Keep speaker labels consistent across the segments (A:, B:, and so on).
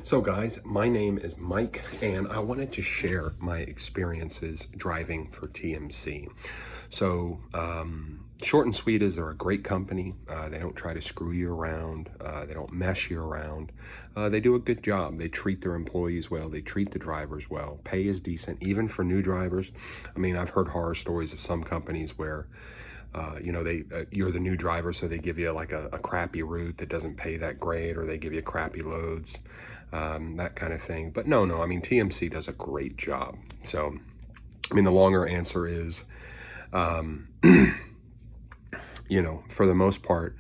A: So guys, my name is Mike and I wanted to share my experiences driving for TMC. So short and sweet is they're a great company. They don't try to screw you around. They don't mess you around. They do a good job. They treat their employees well. They treat the drivers well. Pay is decent, even for new drivers. I mean, I've heard horror stories of some companies where you're the new driver, so they give you like a crappy route that doesn't pay that great, or they give you crappy loads, that kind of thing. But no, I mean, TMC does a great job. So, I mean, the longer answer is, for the most part,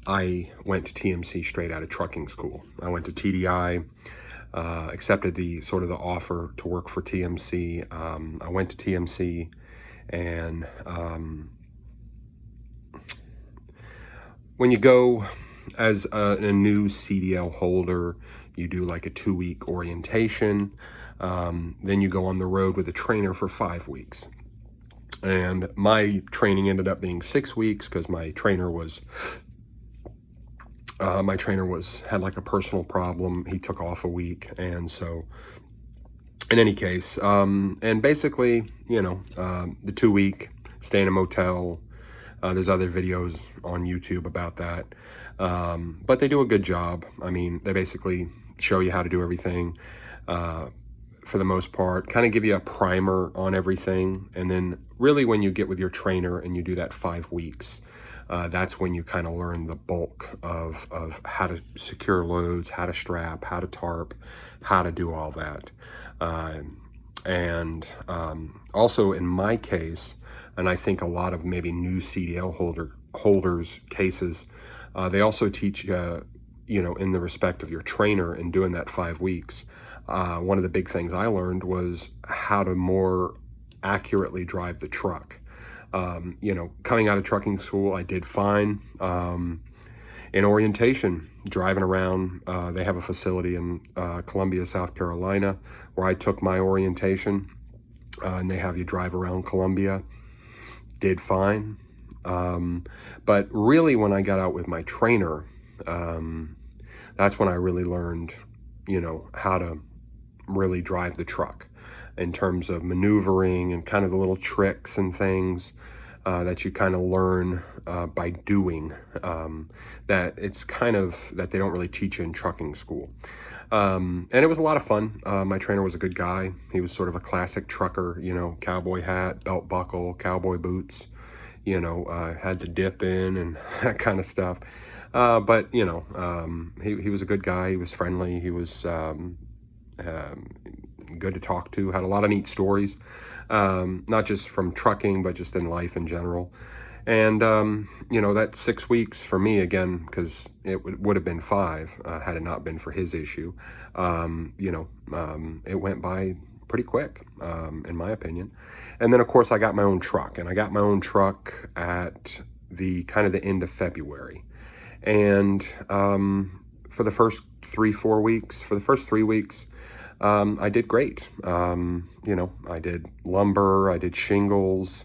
A: I went to TMC straight out of trucking school. I went to TDI, accepted the offer to work for TMC. I went to TMC and, when you go as a new CDL holder, you do like a 2-week orientation. Then you go on the road with a trainer for 5 weeks. And my training ended up being 6 weeks because my trainer had like a personal problem. He took off a week. And so in any case, and basically, the 2-week, stay in a motel. There's other videos on YouTube about that. But they do a good job. I mean, they basically show you how to do everything for the most part, kind of give you a primer on everything. And then really when you get with your trainer and you do that 5 weeks, that's when you kind of learn the bulk of how to secure loads, how to strap, how to tarp, how to do all that. Also in my case, and I think a lot of maybe new CDL holders cases, they also teach, in the respect of your trainer and doing that 5 weeks. One of the big things I learned was how to more accurately drive the truck. Coming out of trucking school, I did fine. In orientation, driving around, they have a facility in Columbia, South Carolina, where I took my orientation, and they have you drive around Columbia. Did fine. But really when I got out with my trainer, that's when I really learned, how to really drive the truck in terms of maneuvering and kind of the little tricks and things that you kind of learn by doing, that it's kind of that they don't really teach you in trucking school. And it was a lot of fun. My trainer was a good guy. He was sort of a classic trucker, cowboy hat, belt buckle, cowboy boots, had to dip in and that kind of stuff. But he was a good guy. He was friendly. He was good to talk to, had a lot of neat stories, not just from trucking, but just in life in general. And, that 6 weeks for me, again, because it would have been 5 had it not been for his issue, it went by pretty quick, in my opinion. And then, of course, I got my own truck, and I got my own truck at the end of February. And for the first 3 weeks, I did great. I did lumber, I did shingles,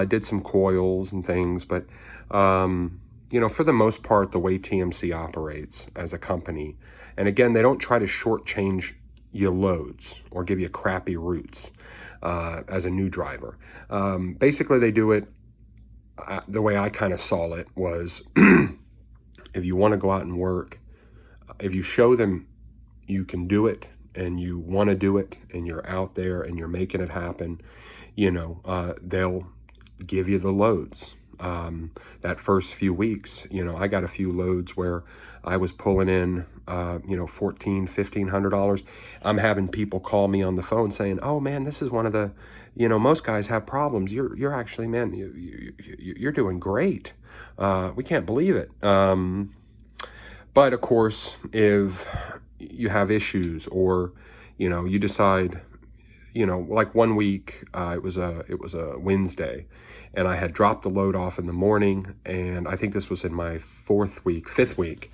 A: did some coils and things, but, for the most part, the way TMC operates as a company, and again, they don't try to shortchange you loads or give you crappy routes as a new driver. Basically, they do it, the way I kind of saw it was, if you want to go out and work, if you show them you can do it, and you want to do it, and you're out there and you're making it happen, they'll give you the loads. That first few weeks, I got a few loads where I was pulling in, $1,400, $1,500. I'm having people call me on the phone saying, "Oh man, this is one of the, most guys have problems. You're actually, man, you're doing great. We can't believe it." But of course, if you have issues, or you decide, like one week, it was a Wednesday, and I had dropped the load off in the morning, and I think this was in my 5th week,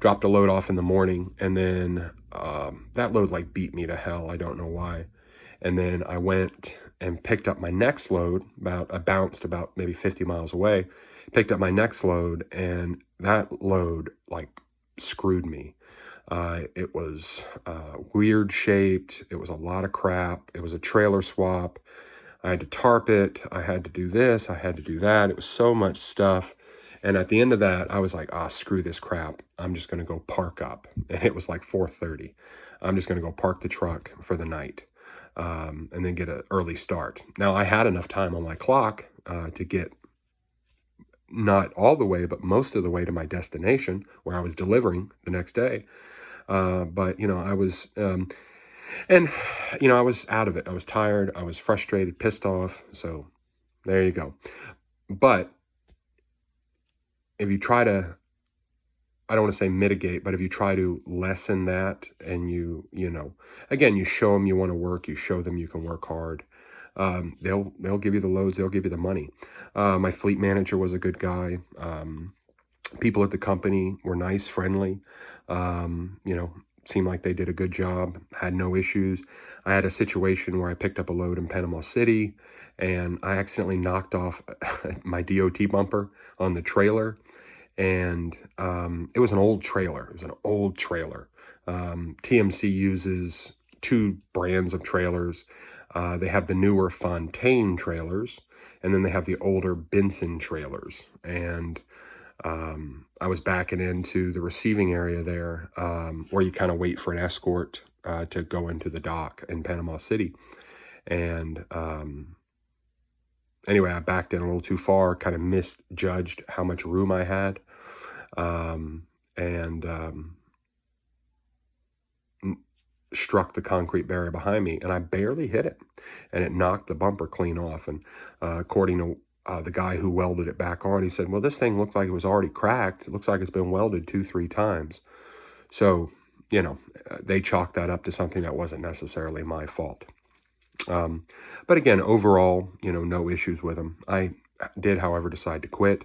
A: dropped a load off in the morning, and then that load like beat me to hell. I don't know why. And then I went and picked up my next load. I bounced about maybe 50 miles away, picked up my next load, and that load like screwed me. It was weird shaped. It was a lot of crap. It was a trailer swap. I had to tarp it. I had to do this. I had to do that. It was so much stuff. And at the end of that, I was like, screw this crap. I'm just going to go park up. And it was like 4:30. I'm just going to go park the truck for the night, and then get an early start. Now, I had enough time on my clock to get not all the way, but most of the way to my destination where I was delivering the next day. But, I was, and, I was out of it. I was tired. I was frustrated, pissed off. So there you go. But if you try to, I don't want to say mitigate, but if you try to lessen that and again, you show them you want to work, you show them you can work hard. They'll give you the loads, they'll give you the money. My fleet manager was a good guy. People at the company were nice, friendly. Seemed like they did a good job, had no issues. I had a situation where I picked up a load in Panama City and I accidentally knocked off my DOT bumper on the trailer. And it was an old trailer. It was an old trailer. TMC uses two brands of trailers. They have the newer Fontaine trailers, and then they have the older Benson trailers. And I was backing into the receiving area there, where you kind of wait for an escort to go into the dock in Panama City. And anyway, I backed in a little too far, kind of misjudged how much room I had. And struck the concrete barrier behind me, and I barely hit it, and it knocked the bumper clean off. And according to the guy who welded it back on, he said, well, this thing looked like it was already cracked. It looks like it's been welded 2-3 times. So, they chalked that up to something that wasn't necessarily my fault. But again, overall, no issues with them. I did, however, decide to quit.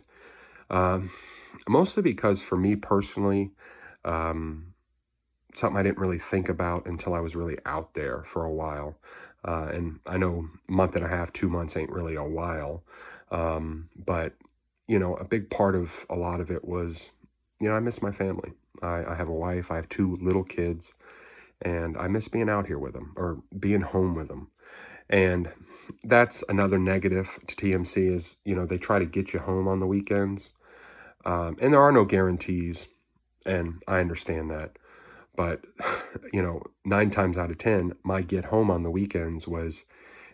A: Mostly because for me personally, something I didn't really think about until I was really out there for a while. And I know a month and a half, 2 months ain't really a while. But, a big part of a lot of it was, I miss my family. I have a wife, I have 2 little kids, and I miss being out here with them or being home with them. And that's another negative to TMC is, they try to get you home on the weekends. And there are no guarantees, and I understand that. But, 9 times out of 10, my get home on the weekends was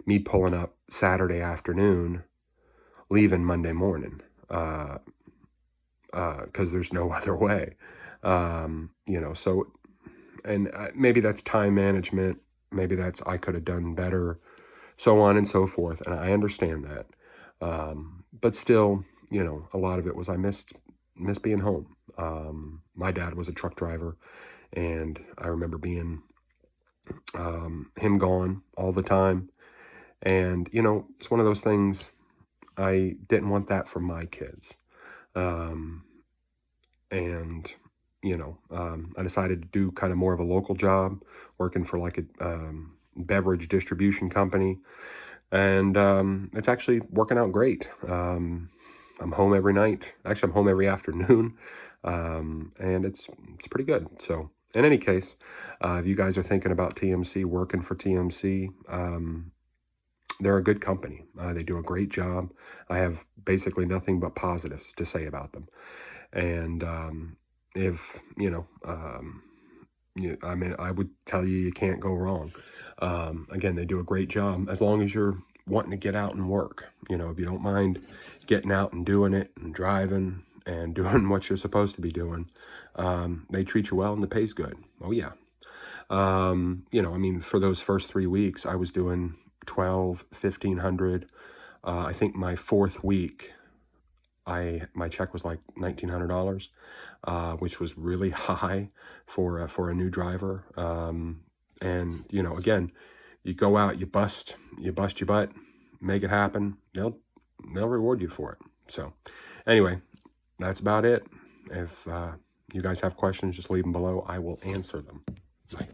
A: me pulling up Saturday afternoon, leaving Monday morning, because there's no other way. So, and maybe that's time management. Maybe that's I could have done better, so on and so forth. And I understand that. But still, a lot of it was I missed being home. My dad was a truck driver, and I remember being him gone all the time. And, it's one of those things, I didn't want that for my kids. And, I decided to do kind of more of a local job, working for like a beverage distribution company. And it's actually working out great. I'm home every night. Actually, I'm home every afternoon. And it's pretty good. So in any case, if you guys are thinking about TMC, working for TMC, they're a good company. They do a great job. I have basically nothing but positives to say about them. And if, I would tell you can't go wrong. Again, they do a great job as long as you're wanting to get out and work. If you don't mind getting out and doing it and driving and doing what you're supposed to be doing, they treat you well and the pay's good. Oh yeah. For those first 3 weeks, I was doing 12, 1,500. I think my 4th week, my check was like $1,900, which was really high for a new driver. And again, you go out, you bust your butt, make it happen. They'll reward you for it. So anyway, that's about it. If you guys have questions, just leave them below. I will answer them. Bye.